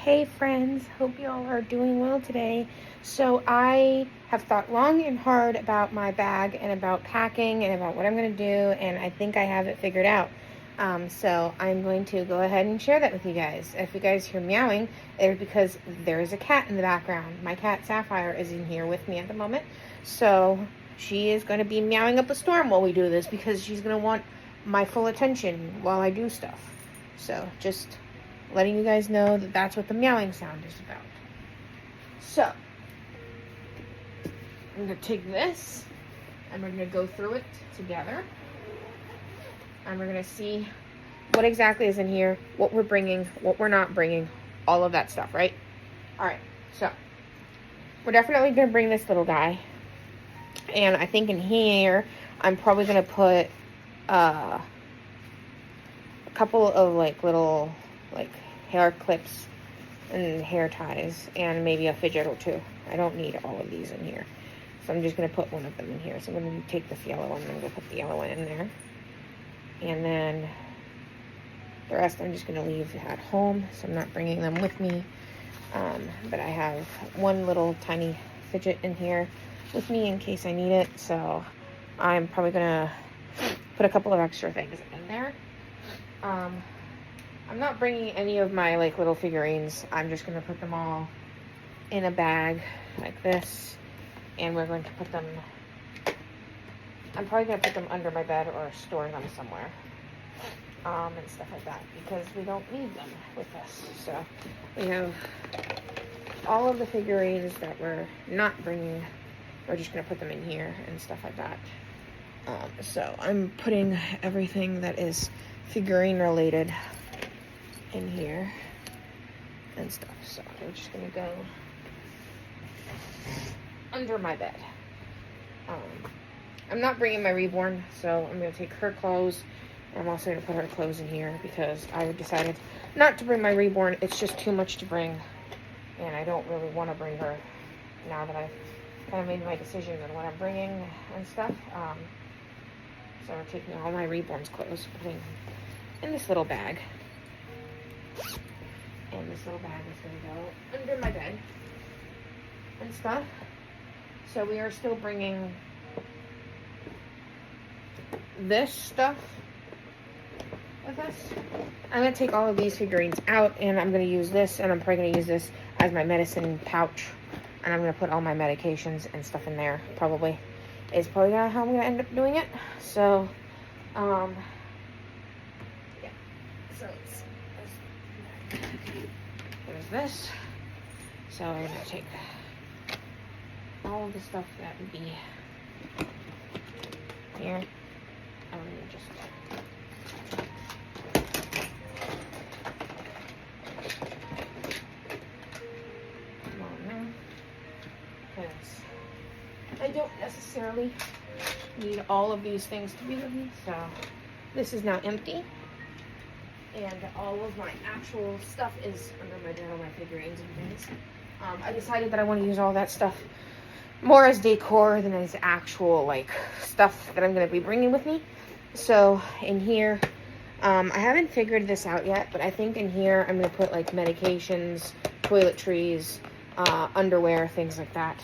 Hey friends, hope you all are doing well today. So I have thought long and hard about my bag and about packing and about what I'm going to do, and I think I have it figured out. So I'm going to go ahead and share that with you guys. If you guys hear meowing, it's because there is a cat in the background. My cat Sapphire is in here with me at the moment, so she is going to be meowing up a storm while we do this because she's going to want my full attention while I do stuff. So just letting you guys know that that's what the meowing sound is about. So, I'm going to take this, and we're going to go through it together, and we're going to see what exactly is in here, what we're bringing, what we're not bringing, all of that stuff, right? Alright, so, we're definitely going to bring this little guy, and I think in here, I'm probably going to put a couple of, little hair clips and hair ties and maybe a fidget or two. I don't need all of these in here, so I'm just going to put one of them in here. So I'm going to take this yellow one and I'm going to put the yellow one in there, and then the rest I'm just going to leave at home, so I'm not bringing them with me. But I have one little tiny fidget in here with me in case I need it, so I'm probably going to put a couple of extra things in there. I'm not bringing any of my little figurines. I'm just going to put them all in a bag like this, and we're going to put them, I'm probably going to put them under my bed or store them somewhere, and stuff like that, because we don't need them with us. So we have all of the figurines that we're not bringing. We're just going to put them in here and stuff like that. So I'm putting everything that is figurine related in here and stuff. So we're just gonna go under my bed. I'm not bringing my reborn, so I'm gonna take her clothes. I'm also gonna put her clothes in here because I decided not to bring my reborn. It's just too much to bring, and I don't really want to bring her now that I've kind of made my decision on what I'm bringing and stuff. So we're taking all my reborn's clothes, putting them in this little bag. And this little bag is going to go under my bed and stuff. So we are still bringing this stuff with us. I'm going to take all of these figurines out, and I'm going to use this, and I'm probably going to use this as my medicine pouch. And I'm going to put all my medications and stuff in there, probably. Is probably how I'm going to end up doing it. So, yeah. So there's this. So I'm going to take all of the stuff that would be here. I'm going to just come on now, because I don't necessarily need all of these things to be with me. So this is now empty, and all of my actual stuff is under my bed, all my figurines and things. I decided that I want to use all that stuff more as decor than as actual stuff that I'm going to be bringing with me. So in here, I haven't figured this out yet, but I think in here I'm going to put medications, toiletries, underwear, things like that.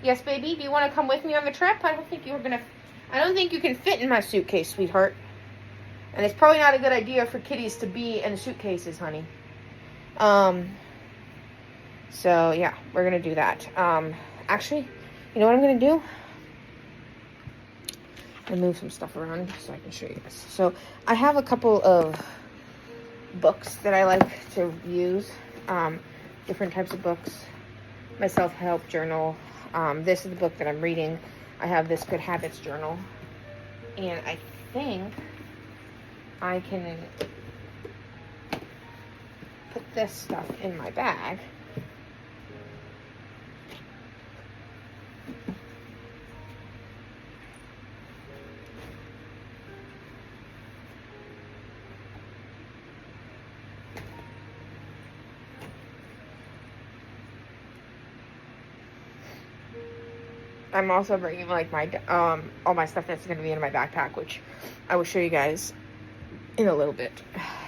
Yes, baby, do you want to come with me on the trip? I don't think you can fit in my suitcase, sweetheart. And it's probably not a good idea for kitties to be in suitcases, honey. So yeah, we're gonna do that. Actually, you know what I'm gonna do? I'm gonna move some stuff around so I can show you this. So I have a couple of books that I like to use. Different types of books. My self-help journal. This is the book that I'm reading. I have this Good Habits journal. And I think I can put this stuff in my bag. I'm also bringing my all my stuff that's going to be in my backpack, which I will show you guys in a little bit.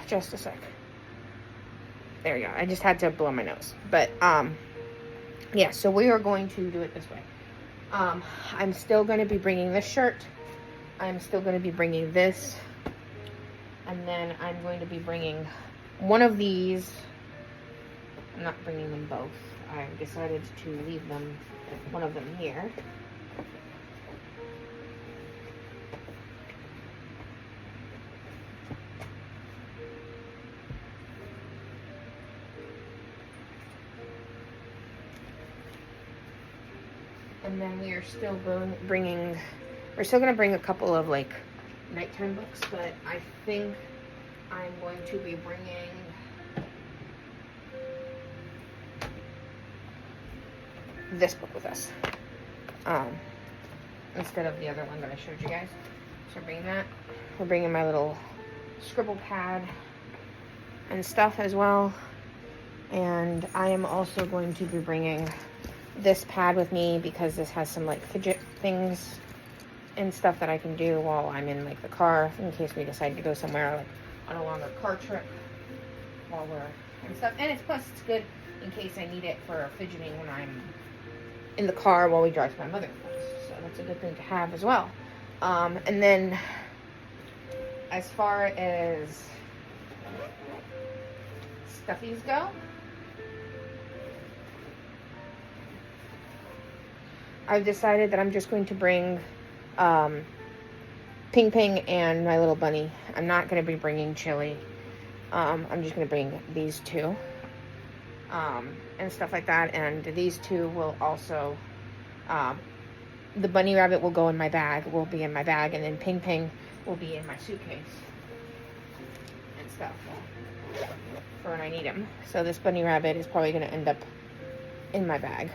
Just a sec. There you go. I just had to blow my nose. But, yeah, so we are going to do it this way. I'm still going to be bringing this shirt. I'm still going to be bringing this. And then I'm going to be bringing one of these. I'm not bringing them both. I decided to leave them, one of them here. And then we are still bringing, we're still going to bring a couple of like nighttime books, but I think I'm going to be bringing this book with us instead of the other one that I showed you guys. So we're bringing that. We're bringing my little scribble pad and stuff as well. And I am also going to be bringing this pad with me because this has some like fidget things and stuff that I can do while I'm in like the car in case we decide to go somewhere like on a longer car trip while we're and stuff. And it's good in case I need it for fidgeting when I'm in the car while we drive to my mother's house. So that's a good thing to have as well. And then as far as stuffies go, I've decided that I'm just going to bring Ping Ping and my little bunny. I'm not going to be bringing Chili. I'm just going to bring these two and stuff like that. And these two will also, the bunny rabbit will go in my bag, will be in my bag, and then Ping Ping will be in my suitcase and stuff for when I need him. So this bunny rabbit is probably going to end up in my bag.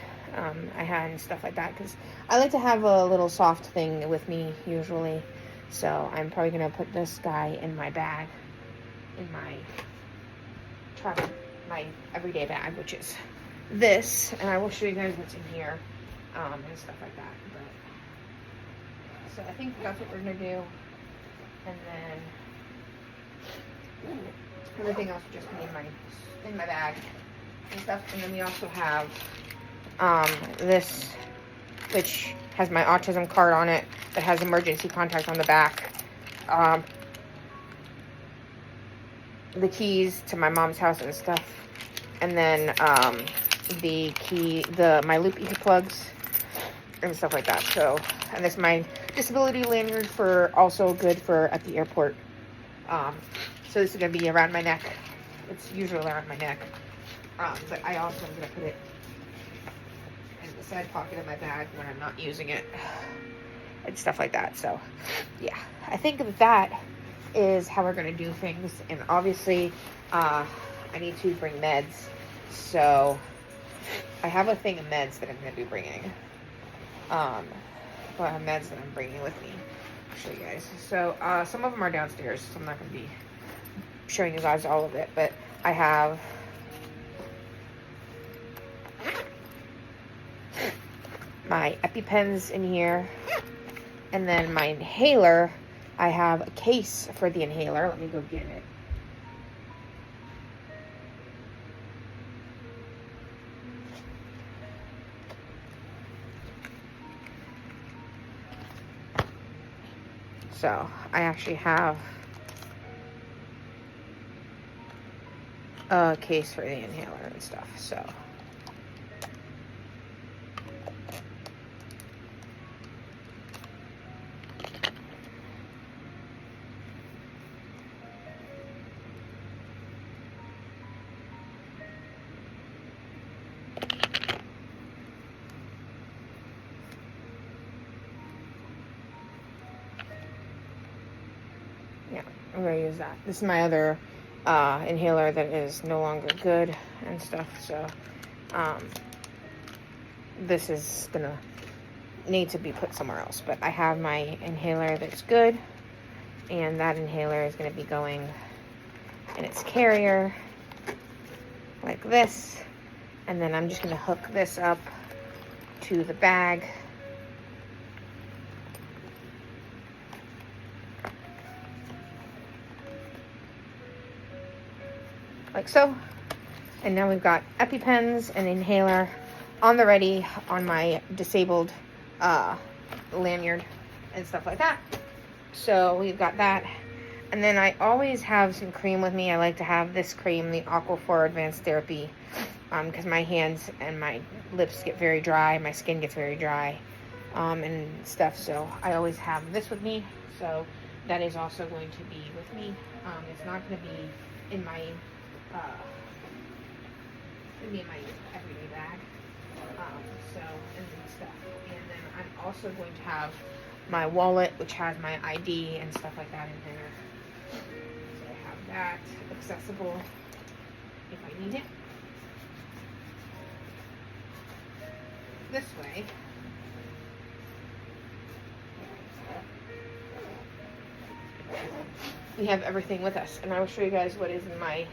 I had and stuff like that because I like to have a little soft thing with me usually, so I'm probably gonna put this guy in my bag, in my everyday bag, which is this, and I will show you guys what's in here and stuff like that. But so I think that's what we're gonna do, and then everything else will just be in my bag and stuff. And then we also have this, which has my autism card on it, that has emergency contact on the back, the keys to my mom's house and stuff, and then my loop plugs and stuff like that. So, and this is my disability lanyard, for also good for at the airport. So this is gonna be around my neck. It's usually around my neck, but I also am gonna put it side pocket of my bag when I'm not using it and stuff like that. So yeah, I think that is how we're going to do things. And obviously I need to bring meds, so I have a thing of meds that I'm going to be bringing. Meds that I'm bringing with me. I'll show you guys. So some of them are downstairs, so I'm not going to be showing you guys all of it, but I have my EpiPens in here, and then my inhaler. I have a case for the inhaler. Let me go get it. So I actually have a case for the inhaler and stuff. So yeah, I'm gonna use that. This is my other inhaler that is no longer good and stuff. So this is gonna need to be put somewhere else. But I have my inhaler that's good, and that inhaler is gonna be going in its carrier like this. And then I'm just gonna hook this up to the bag. Like so. And now we've got EpiPens and inhaler on the ready on my disabled lanyard and stuff like that. So we've got that. And then I always have some cream with me. I like to have this cream, the Aquaphor Advanced Therapy, because my hands and my lips get very dry. My skin gets very dry and stuff. So I always have this with me. So that is also going to be with me. It's not going to be in my everyday bag. And stuff. And then I'm also going to have my wallet, which has my ID and stuff like that in there. So I have that accessible if I need it. This way. We have everything with us, and I will show you guys what is in my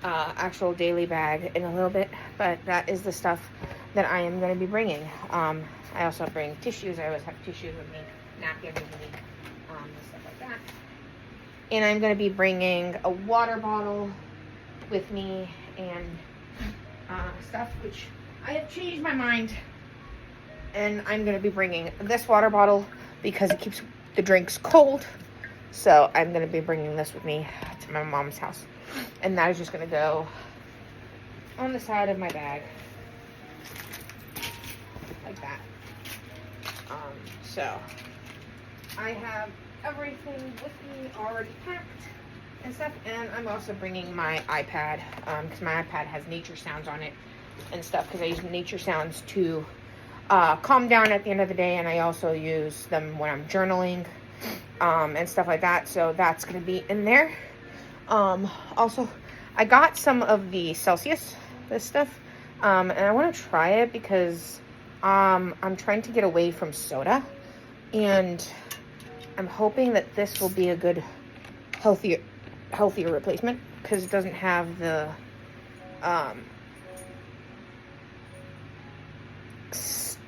actual daily bag in a little bit, but that is the stuff that I am going to be bringing. I also bring tissues. I always have tissues with me, napkins with me, and stuff like that. And I'm going to be bringing a water bottle with me and stuff, which I have changed my mind, and I'm going to be bringing this water bottle because it keeps the drinks cold. So I'm going to be bringing this with me to my mom's house. And that is just going to go on the side of my bag. Like that. So I have everything with me already packed and stuff. And I'm also bringing my iPad. Because my iPad has nature sounds on it and stuff. Because I use nature sounds to calm down at the end of the day. And I also use them when I'm journaling. And stuff like that. So that's going to be in there. Also, I got some of the Celsius, this stuff, and I want to try it because I'm trying to get away from soda, and I'm hoping that this will be a good healthier replacement because it doesn't have the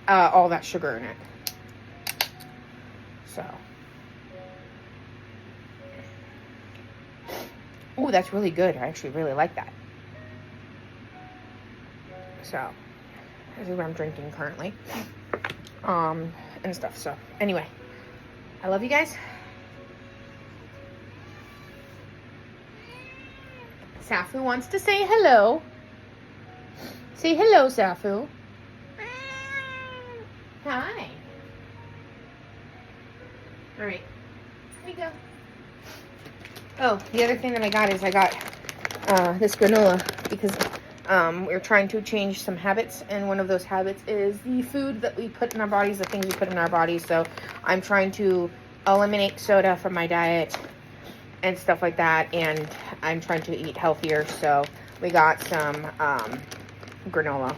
all that sugar in it. So oh, that's really good. I actually really like that. So, this is what I'm drinking currently. And stuff. So, anyway. I love you guys. Safu wants to say hello. Say hello, Safu. Hi. Alright. Here you go. Oh, the other thing that I got is I got this granola because we're trying to change some habits, and one of those habits is the food that we put in our bodies, the things we put in our bodies. So I'm trying to eliminate soda from my diet and stuff like that, and I'm trying to eat healthier. So we got some granola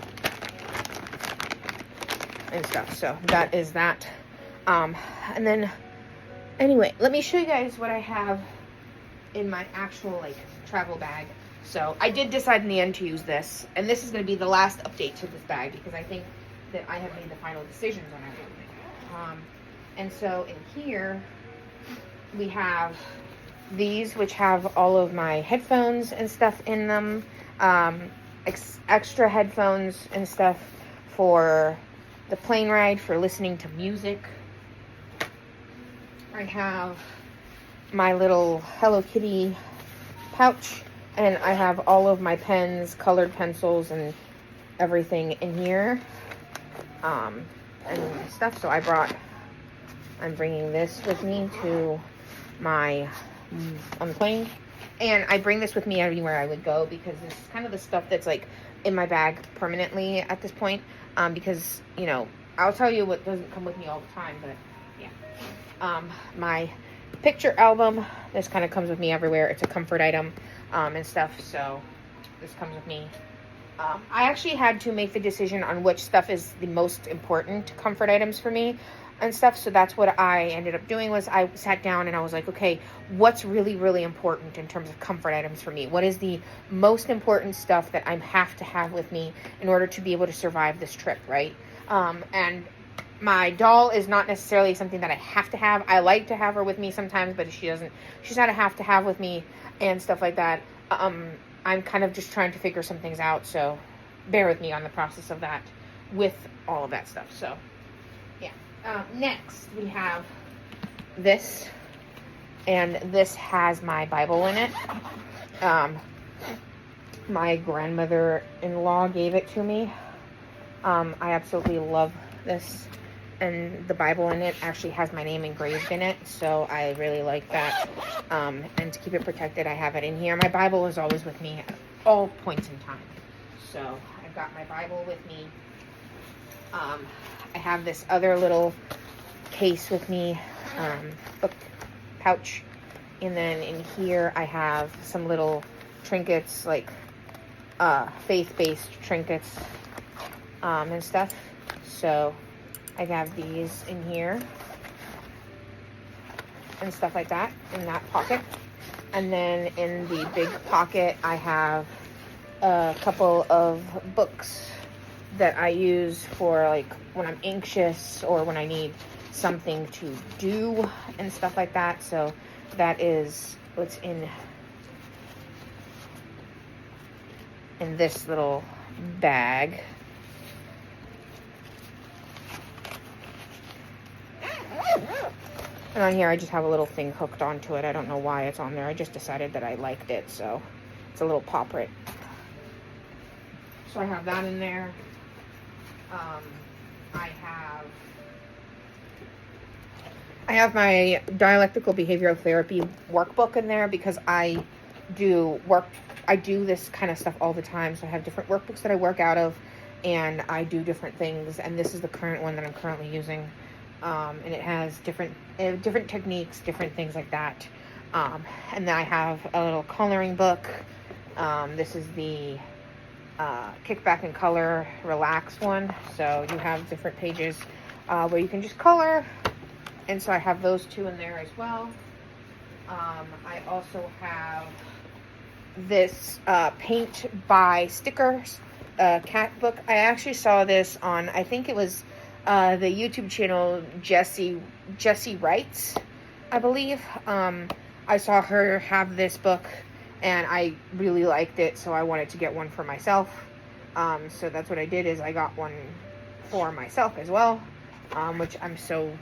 and stuff. So that is that. And then anyway, let me show you guys what I have in my actual travel bag. So I did decide in the end to use this, and this is going to be the last update to this bag because I think that I have made the final decisions on everything. And so in here we have these, which have all of my headphones and stuff in them, extra headphones and stuff for the plane ride, for listening to music. I have my little Hello Kitty pouch, and I have all of my pens, colored pencils, and everything in here, and stuff. So I'm bringing this with me to on the plane, and I bring this with me everywhere I would go because this is kind of the stuff that's in my bag permanently at this point, because I'll tell you what doesn't come with me all the time, but yeah, my picture album, this kind of comes with me everywhere. It's a comfort item and stuff, so this comes with me. I actually had to make the decision on which stuff is the most important comfort items for me and stuff, so that's what I ended up doing. Was I sat down and I was like, okay, what's really, really important in terms of comfort items for me? What is the most important stuff that I have to have with me in order to be able to survive this trip, right? And my doll is not necessarily something that I have to have. I like to have her with me sometimes, but she's not a have to have with me and stuff like that. I'm kind of just trying to figure some things out, so bear with me on the process of that with all of that stuff. So, yeah. Next, we have this, and this has my Bible in it. My grandmother-in-law gave it to me. I absolutely love this, and the Bible in it actually has my name engraved in it, so I really like that. And to keep it protected, I have it in here. My Bible is always with me at all points in time, so I've got my Bible with me. I have this other little case with me, book pouch, and then in here I have some little trinkets, like faith-based trinkets and stuff. So I have these in here and stuff like that in that pocket. And then in the big pocket I have a couple of books that I use for, like, when I'm anxious or when I need something to do and stuff like that. So that is what's in this little bag. And on here I just have a little thing hooked onto it. I don't know why it's on there. I just decided that I liked it, so it's a little pop-it. So I have that in there. I have my dialectical behavioral therapy workbook in there because I do this kind of stuff all the time. So I have different workbooks that I work out of, and I do different things. And this is the current one that I'm currently using. And it has different techniques, different things like that. And then I have a little coloring book. This is the Kick Back and Color Relax one. So you have different pages where you can just color. And so I have those two in there as well. I also have this Paint by Stickers cat book. I actually saw this on, I think it was the YouTube channel Jessie Writes, I believe. I saw her have this book and I really liked it, so I wanted to get one for myself. So that's what I did, is I got one for myself as well, which I'm so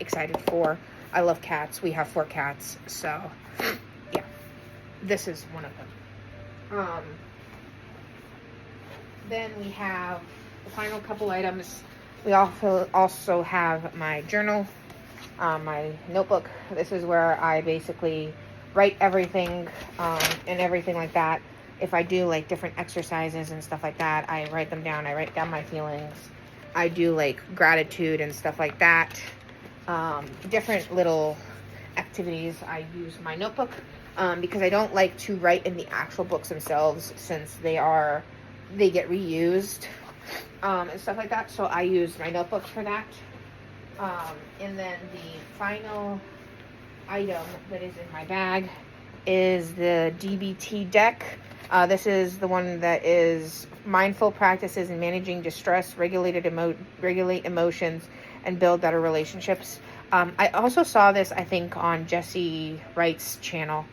excited for. I love cats. We have 4 cats, so yeah, this is one of them. Then we have the final couple items. We also have my journal, my notebook. This is where I basically write everything and everything like that. If I do like different exercises and stuff like that, I write them down. I write down my feelings. I do like gratitude and stuff like that. Different little activities. I use my notebook because I don't like to write in the actual books themselves, since they get reused and stuff like that. So I use my notebook for that. And then the final item that is in my bag is the DBT deck. This is the one that is mindful practices in managing distress, regulate emotions, and build better relationships. I also saw this, I think, on Jessie Wright's channel.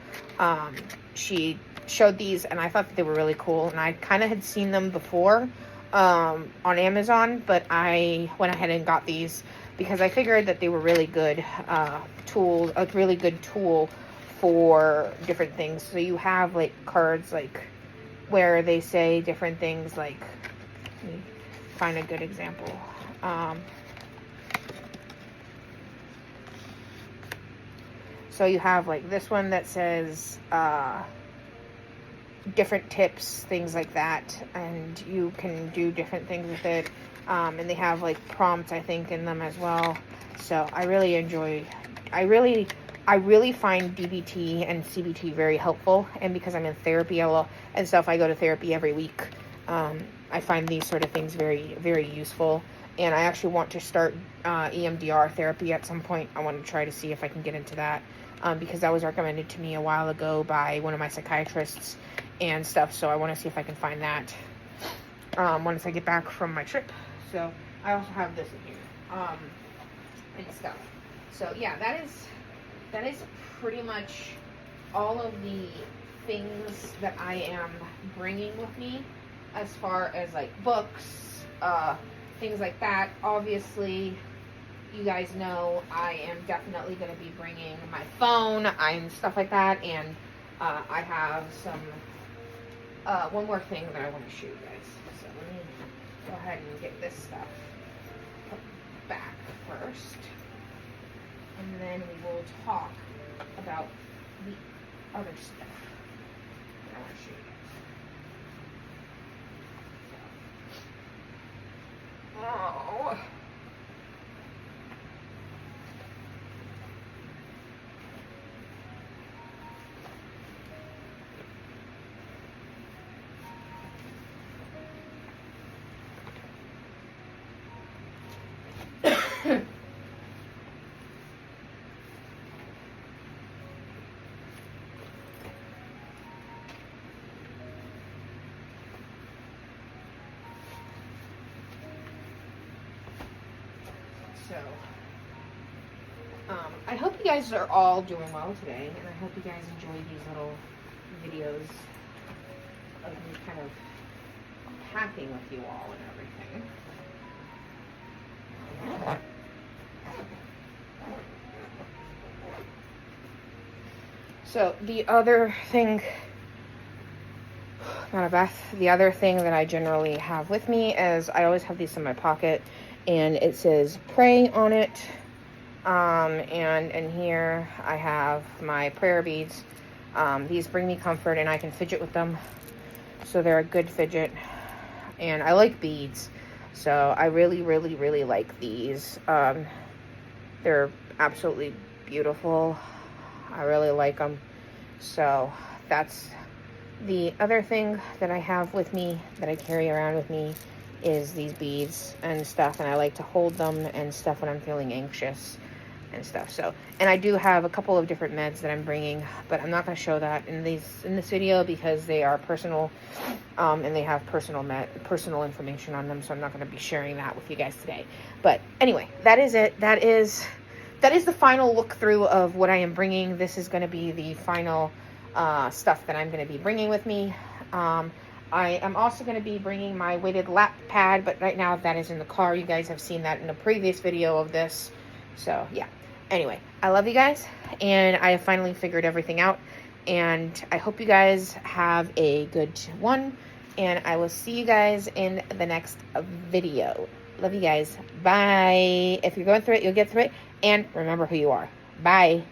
She showed these, and I thought that they were really cool. And I kind of had seen them before on Amazon, but I went ahead and got these because I figured that they were really good tools, a really good tool for different things. So you have like cards like where they say different things, like, let me find a good example. So you have like this one that says different tips, things like that, and you can do different things with it. And they have like prompts, I think, in them as well. So I really find DBT and CBT very helpful. And because I'm in therapy and stuff, I go to therapy every week. I find these sort of things very, very useful. And I actually want to start EMDR therapy at some point. I want to try to see if I can get into that. Because that was recommended to me a while ago by one of my psychiatrists and stuff. So I want to see if I can find that once I get back from my trip. So I also have this in here and stuff. So yeah, that is pretty much all of the things that I am bringing with me as far as like books, things like that. Obviously, you guys know I am definitely going to be bringing my phone and stuff like that, and I have some one more thing that I want to show you guys. So let me go ahead and get this stuff put back first, and then we will talk about the other stuff that I want to show you guys. Oh. So, I hope you guys are all doing well today, and I hope you guys enjoy these little videos of me kind of packing with you all and everything. So, the other thing, the other thing that I generally have with me is I always have these in my pocket, and it says pray on it. And in here I have my prayer beads. These bring me comfort, and I can fidget with them, so they're a good fidget. And I like beads, so I really like these. They're absolutely beautiful. I really like them. So that's the other thing that I have with me, that I carry around with me, is these beads and stuff, and I like to hold them and stuff when I'm feeling anxious and stuff. So, and I do have a couple of different meds that I'm bringing, but I'm not going to show that in this video because they are personal, and they have personal information on them, so I'm not going to be sharing that with you guys today. But anyway, that is it. That is the final look through of what I am bringing. This is going to be the final stuff that I'm going to be bringing with me. I am also going to be bringing my weighted lap pad, but right now that is in the car. You guys have seen that in a previous video of this. So, yeah. Anyway, I love you guys, and I have finally figured everything out, and I hope you guys have a good one, and I will see you guys in the next video. Love you guys. Bye. If you're going through it, you'll get through it, and remember who you are. Bye.